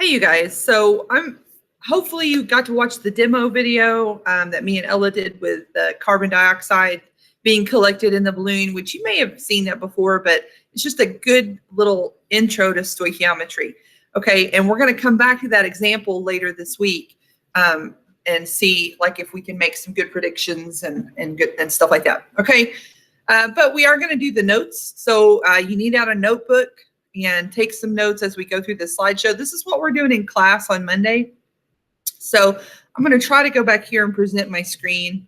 Hey, you guys. So hopefully you got to watch the demo video that me and Ella did with the carbon dioxide being collected in the balloon, which you may have seen that before, but it's just a good little intro to stoichiometry. Okay, and we're going to come back to that example later this week and see like if we can make some good predictions and stuff like that. Okay, but we are going to do the notes. So you need out a notebook and take some notes as we go through the slideshow. This is what we're doing in class on Monday. So I'm going to try to go back here and present my screen.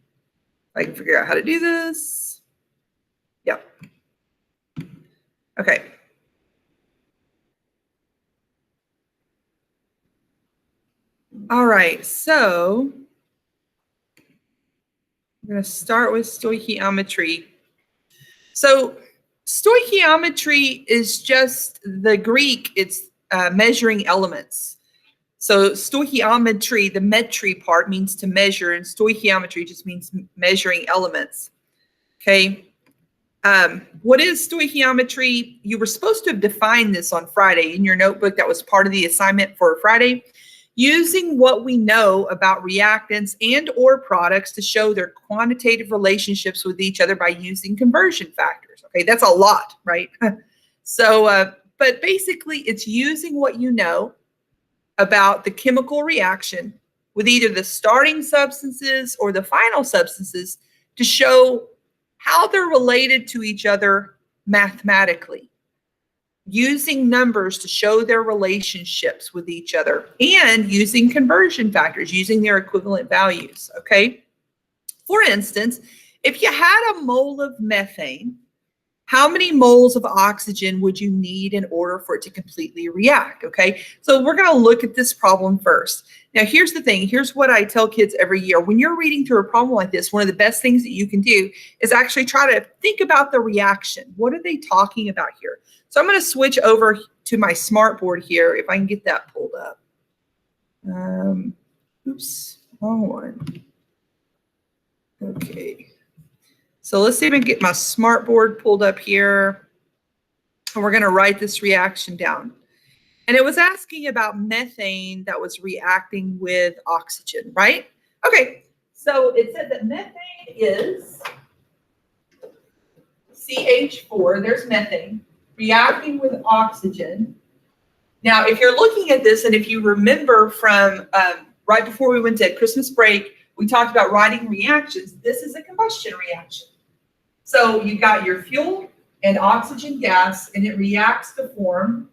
If I can figure out how to do this. Yep. Okay. All right. So I'm going to start with stoichiometry. So stoichiometry is just the Greek. It's measuring elements. So stoichiometry, the metry part means to measure, and stoichiometry just means measuring elements. Okay. What is stoichiometry? You were supposed to have defined this on Friday in your notebook. That was part of the assignment for Friday. Using what we know about reactants and or products to show their quantitative relationships with each other by using conversion factors. Okay, that's a lot, right? So, but basically it's using what you know about the chemical reaction with either the starting substances or the final substances to show how they're related to each other mathematically, using numbers to show their relationships with each other, and using conversion factors, using their equivalent values, okay? For instance, if you had a mole of methane, how many moles of oxygen would you need in order for it to completely react, okay? So we're going to look at this problem first. Now, here's the thing. Here's what I tell kids every year. When you're reading through a problem like this, one of the best things that you can do is actually try to think about the reaction. What are they talking about here? So I'm going to switch over to my smartboard here, if I can get that pulled up. Oops, wrong one. Okay. So let's see if I can get my smartboard pulled up here. And we're going to write this reaction down. And it was asking about methane that was reacting with oxygen, right? Okay, so it said that methane is CH4, there's methane, reacting with oxygen. Now, if you're looking at this, and if you remember from right before we went to Christmas break, we talked about writing reactions. This is a combustion reaction. So you've got your fuel and oxygen gas, and it reacts to form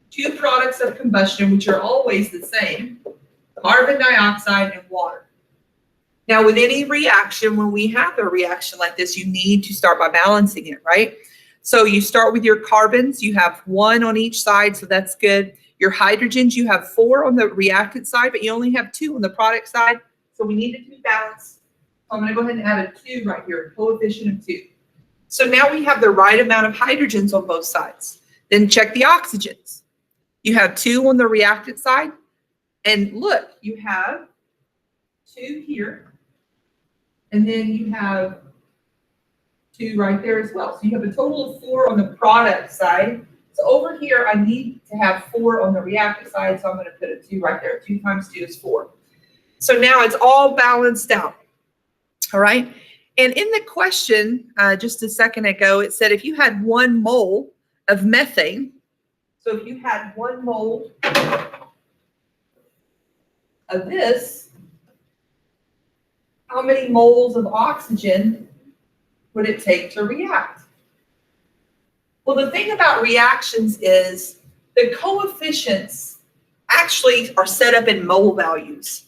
two products of combustion, which are always the same, carbon dioxide and water. Now, with any reaction, when we have a reaction like this, you need to start by balancing it, right? So you start with your carbons. You have one on each side, so that's good. Your hydrogens, you have 4 on the reactant side, but you only have 2 on the product side. So we need it to be balanced. So I'm going to go ahead and add a 2 right here, a coefficient of 2. So now we have the right amount of hydrogens on both sides. Then check the oxygens. You have 2 on the reactant side. And look, you have 2 here. And then you have 2 right there as well. So you have a total of 4 on the product side. So over here, I need to have 4 on the reactant side. So I'm going to put a 2 right there. 2 times 2 is 4. So now it's all balanced out. All right. And in the question just a second ago, it said if you had 1 mole of methane, so if you had 1 mole of this, how many moles of oxygen would it take to react? Well, the thing about reactions is the coefficients actually are set up in mole values.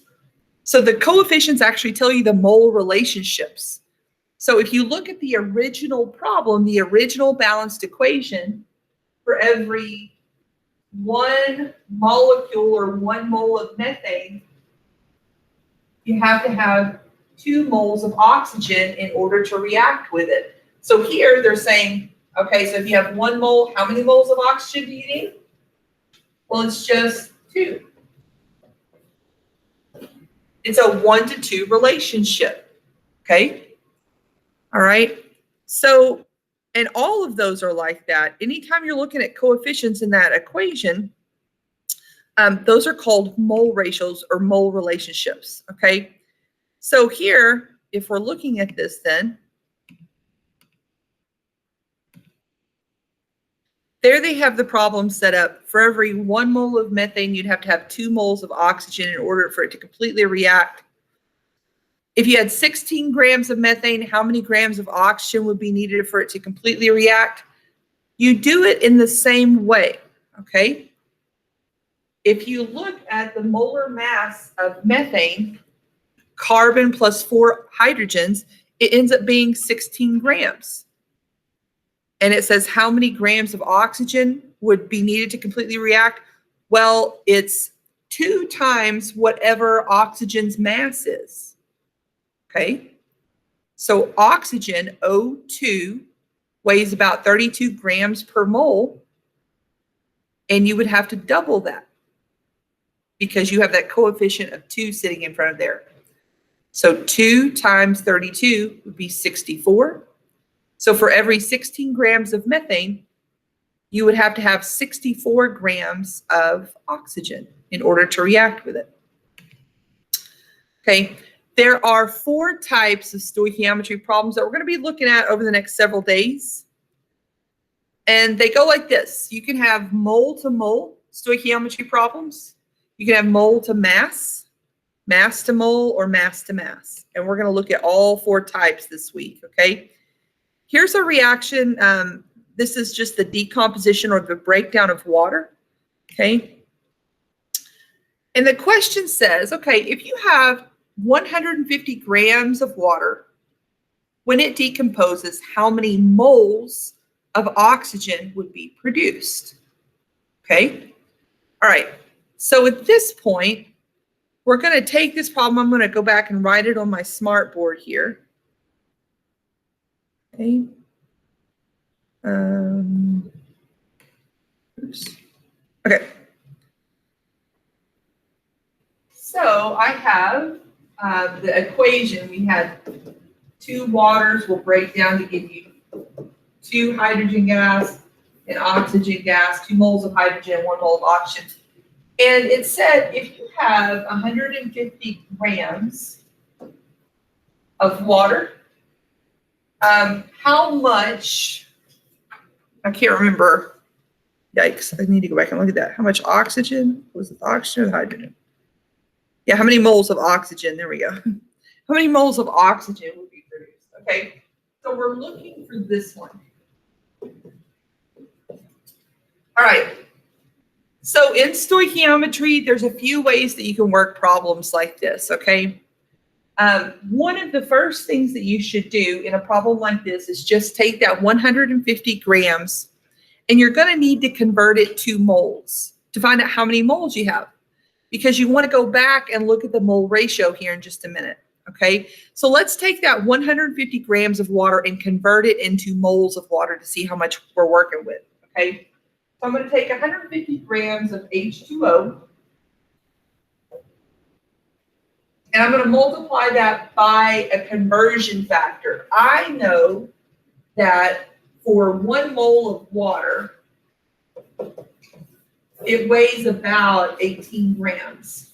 So the coefficients actually tell you the mole relationships. So if you look at the original problem, the original balanced equation, for every 1 molecule or 1 mole of methane, you have to have 2 moles of oxygen in order to react with it. So here they're saying, okay, so if you have 1 mole, how many moles of oxygen do you need? Well, it's just 2. It's a 1 to 2 relationship, okay? All right, so, and all of those are like that. Anytime you're looking at coefficients in that equation, Those are called mole ratios or mole relationships, okay? So here, if we're looking at this then, there they have the problem set up. For every 1 mole of methane, you'd have to have 2 moles of oxygen in order for it to completely react. If you had 16 grams of methane, how many grams of oxygen would be needed for it to completely react? You do it in the same way, okay? If you look at the molar mass of methane, carbon plus 4 hydrogens, it ends up being 16 grams. And it says how many grams of oxygen would be needed to completely react? Well, it's 2 times whatever oxygen's mass is, okay? So oxygen, O2, weighs about 32 grams per mole, and you would have to double that because you have that coefficient of 2 sitting in front of there. So 2 times 32 would be 64. So for every 16 grams of methane, you would have to have 64 grams of oxygen in order to react with it. Okay, there are 4 types of stoichiometry problems that we're going to be looking at over the next several days. And they go like this. You can have mole to mole stoichiometry problems. You can have mole to mass to mole, or mass to mass. And we're going to look at all 4 types this week, okay? Here's a reaction. This is just the decomposition or the breakdown of water, okay? And the question says, okay, if you have 150 grams of water, when it decomposes, how many moles of oxygen would be produced? Okay, all right. So at this point, we're going to take this problem. I'm going to go back and write it on my smart board here. Okay. Oops. Okay. So I have the equation. We had 2 waters will break down to give you 2 hydrogen gas and oxygen gas, 2 moles of hydrogen, 1 mole of oxygen. And it said if you have 150 grams of water, how much, I can't remember. Yikes, I need to go back and look at that. How much oxygen? Was it the oxygen or the hydrogen? Yeah, how many moles of oxygen? There we go. How many moles of oxygen would be produced? Okay, so we're looking for this one. All right. So in stoichiometry, there's a few ways that you can work problems like this, okay? One of the first things that you should do in a problem like this is just take that 150 grams and you're going to need to convert it to moles to find out how many moles you have, because you want to go back and look at the mole ratio here in just a minute, okay? So let's take that 150 grams of water and convert it into moles of water to see how much we're working with, okay? So I'm going to take 150 grams of H2O, and I'm going to multiply that by a conversion factor. I know that for 1 mole of water, it weighs about 18 grams.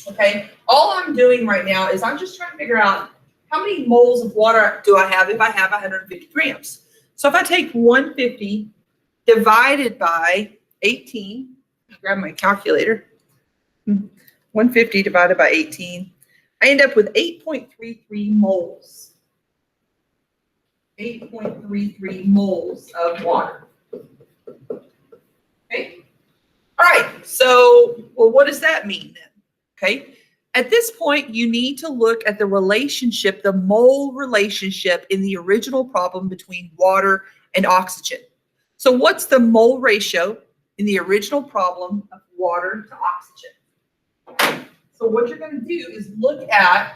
Okay, all I'm doing right now is I'm just trying to figure out how many moles of water do I have if I have 150 grams. So if I take 150 divided by 18, grab my calculator, 150 divided by 18, I end up with 8.33 moles. 8.33 moles of water. Okay. All right. So, well, what does that mean then? Okay. At this point, you need to look at the relationship, the mole relationship in the original problem between water and oxygen. So what's the mole ratio in the original problem of water to oxygen? So what you're going to do is look at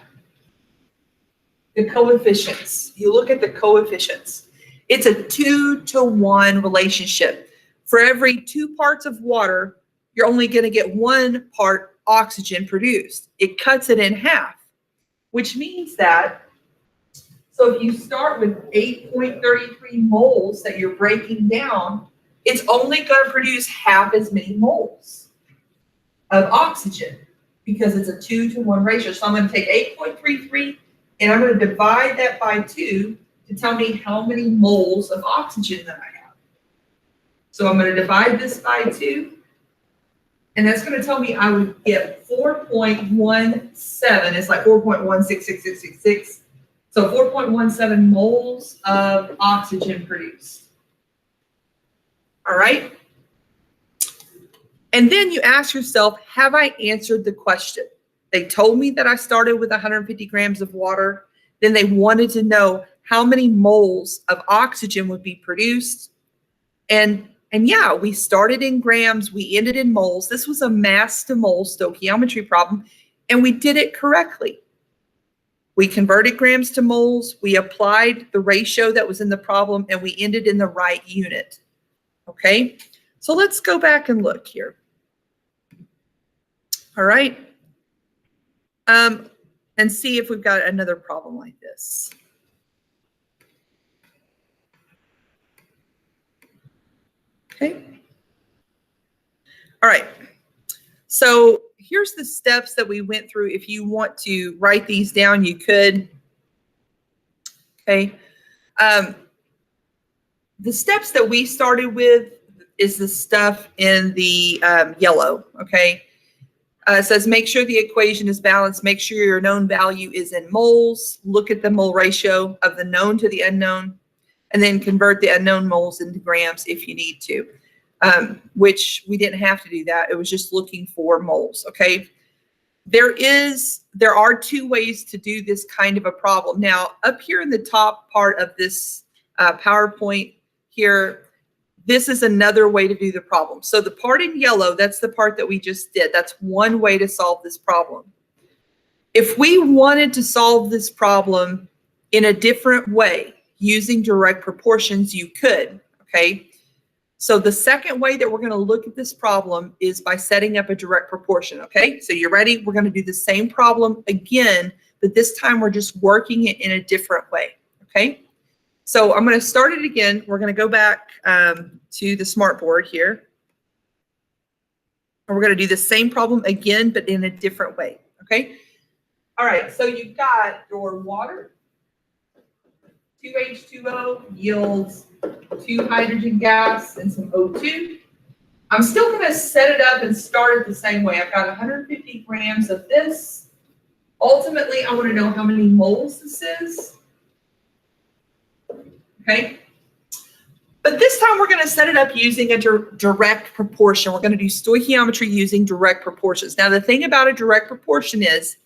the coefficients. You look at the coefficients. It's a 2-to-1 relationship. For every 2 parts of water, you're only going to get 1 part oxygen produced. It cuts it in half, which means that, so if you start with 8.33 moles that you're breaking down, it's only going to produce half as many moles of oxygen because it's a 2-to-1 ratio. So I'm going to take 8.33 and I'm going to divide that by 2 to tell me how many moles of oxygen that I have. So I'm going to divide this by 2, and that's going to tell me I would get 4.17. It's like 4.1666666. So 4.17 moles of oxygen produced. All right. And then you ask yourself, have I answered the question? They told me that I started with 150 grams of water. Then they wanted to know how many moles of oxygen would be produced. And yeah, we started in grams, we ended in moles. This was a mass to mole stoichiometry problem, and we did it correctly. We converted grams to moles, we applied the ratio that was in the problem, and we ended in the right unit. Okay, so let's go back and look here. All right, and see if we've got another problem like this. Okay. All right. So here's the steps that we went through. If you want to write these down, you could. Okay. The steps that we started with is the stuff in the yellow. Okay. It says make sure the equation is balanced. Make sure your known value is in moles. Look at the mole ratio of the known to the unknown, and then convert the unknown moles into grams if you need to. Which we didn't have to do that. It was just looking for moles, okay? There are 2 ways to do this kind of a problem. Now, up here in the top part of this PowerPoint here, this is another way to do the problem. So the part in yellow, that's the part that we just did. That's one way to solve this problem. If we wanted to solve this problem in a different way, using direct proportions, you could, okay? So the second way that we're going to look at this problem is by setting up a direct proportion, okay? So you're ready? We're going to do the same problem again, but this time we're just working it in a different way, okay? So I'm going to start it again. We're going to go back to the smartboard here. And we're going to do the same problem again, but in a different way, okay? All right, so you've got your water. 2H2O yields 2 hydrogen gas and some O2. I'm still going to set it up and start it the same way. I've got 150 grams of this. Ultimately, I want to know how many moles this is. Okay. But this time we're going to set it up using a direct proportion. We're going to do stoichiometry using direct proportions. Now, the thing about a direct proportion is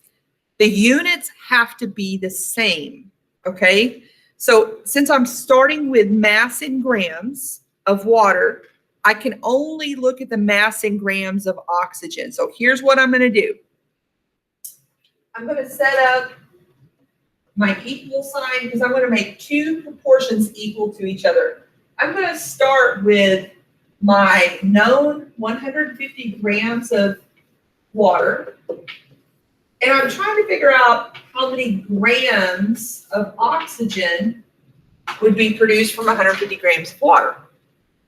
the units have to be the same. Okay. So since I'm starting with mass in grams of water, I can only look at the mass in grams of oxygen. So here's what I'm going to do. I'm going to set up my equal sign because I'm going to make 2 proportions equal to each other. I'm going to start with my known 150 grams of water. And I'm trying to figure out how many grams of oxygen would be produced from 150 grams of water.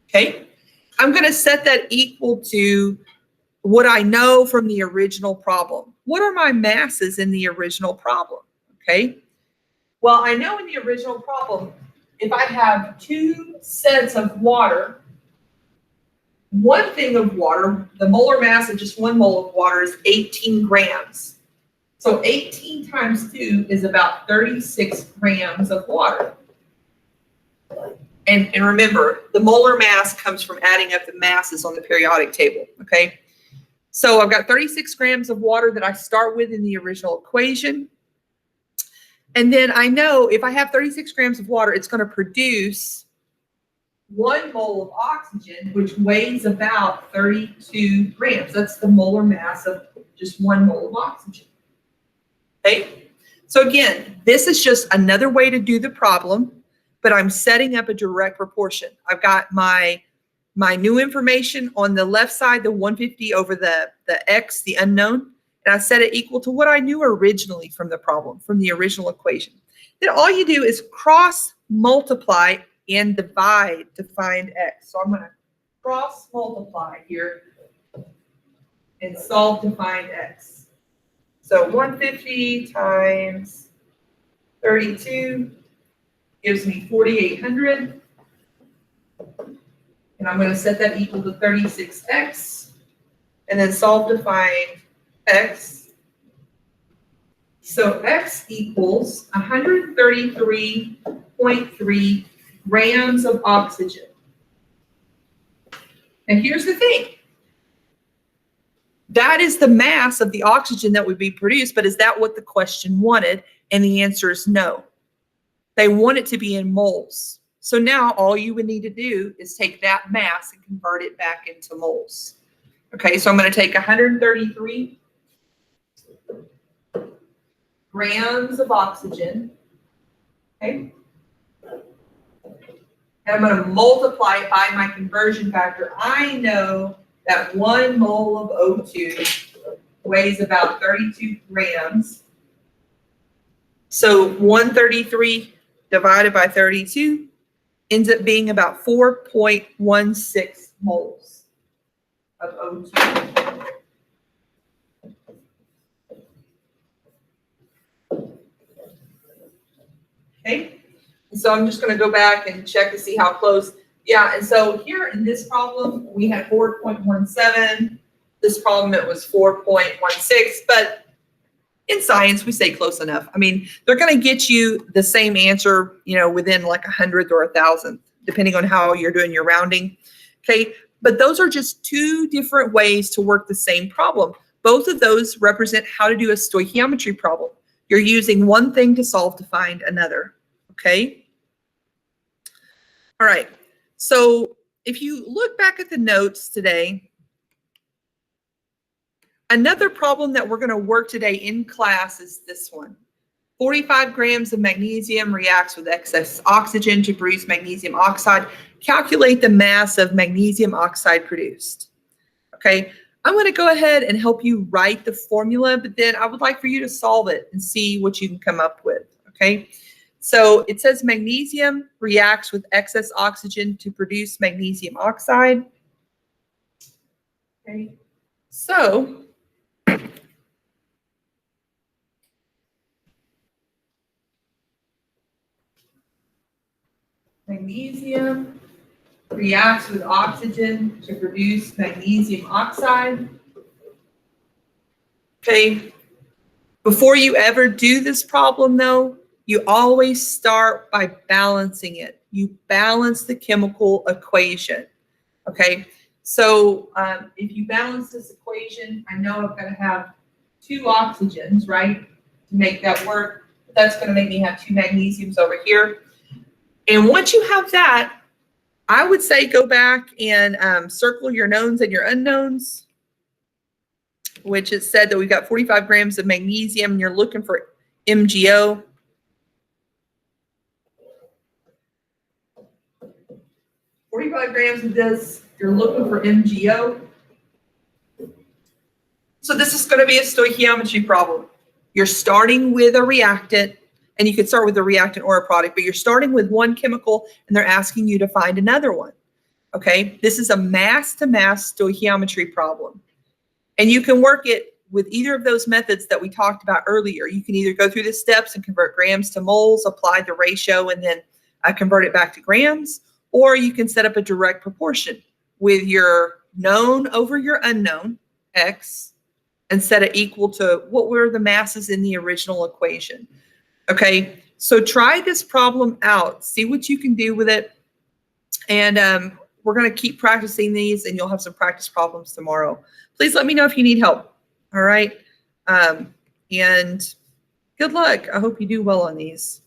Okay. I'm going to set that equal to what I know from the original problem. What are my masses in the original problem? Okay. Well, I know in the original problem, if I have 2 sets of water, 1 thing of water, the molar mass of just 1 mole of water is 18 grams. So 18 times 2 is about 36 grams of water. And remember, the molar mass comes from adding up the masses on the periodic table, okay? So I've got 36 grams of water that I start with in the original equation. And then I know if I have 36 grams of water, it's going to produce 1 mole of oxygen, which weighs about 32 grams. That's the molar mass of just 1 mole of oxygen. Okay, so again, this is just another way to do the problem, but I'm setting up a direct proportion. I've got my new information on the left side, the 150 over the x, the unknown, and I set it equal to what I knew originally from the problem, from the original equation. Then all you do is cross multiply and divide to find x. So I'm going to cross multiply here and solve to find x. So 150 times 32 gives me 4,800. And I'm going to set that equal to 36x. And then solve to find x. So x equals 133.3 grams of oxygen. And here's the thing. That is the mass of the oxygen that would be produced, but is that what the question wanted? And the answer is no. They want it to be in moles. So now all you would need to do is take that mass and convert it back into moles. Okay, so I'm going to take 133 grams of oxygen. Okay. And I'm going to multiply it by my conversion factor. I know that 1 mole of O2 weighs about 32 grams. So 133 divided by 32 ends up being about 4.16 moles of O2. Okay, and so I'm just going to go back and check to see how close. Yeah, and so here in this problem, we had 4.17. This problem, it was 4.16, but in science, we say close enough. I mean, they're going to get you the same answer, you know, within like 100th or 1,000th, depending on how you're doing your rounding. Okay, but those are just two different ways to work the same problem. Both of those represent how to do a stoichiometry problem. You're using one thing to solve to find another. Okay. All right. So if you look back at the notes today, another problem that we're going to work today in class is this one. 45 grams of magnesium reacts with excess oxygen to produce magnesium oxide. Calculate the mass of magnesium oxide produced. Okay, I'm going to go ahead and help you write the formula, but then I would like for you to solve it and see what you can come up with. Okay, so it says magnesium reacts with excess oxygen to produce magnesium oxide. Okay, so magnesium reacts with oxygen to produce magnesium oxide. Okay, before you ever do this problem though, you always start by balancing it. You balance the chemical equation. Okay, so if you balance this equation, I know I've got to have 2 oxygens, right, to make that work. But that's going to make me have 2 magnesiums over here. And once you have that, I would say go back and circle your knowns and your unknowns, which it said that we've got 45 grams of magnesium and you're looking for MgO. $45 grams of this, you're looking for MgO. So this is going to be a stoichiometry problem. You're starting with a reactant, and you could start with a reactant or a product, but you're starting with one chemical and they're asking you to find another one. Okay, this is a mass-to-mass stoichiometry problem. And you can work it with either of those methods that we talked about earlier. You can either go through the steps and convert grams to moles, apply the ratio, and then convert it back to grams, or you can set up a direct proportion with your known over your unknown, x, and set it equal to what were the masses in the original equation. Okay, so try this problem out, see what you can do with it, and we're going to keep practicing these, and you'll have some practice problems tomorrow. Please let me know if you need help. All right, and good luck. I hope you do well on these.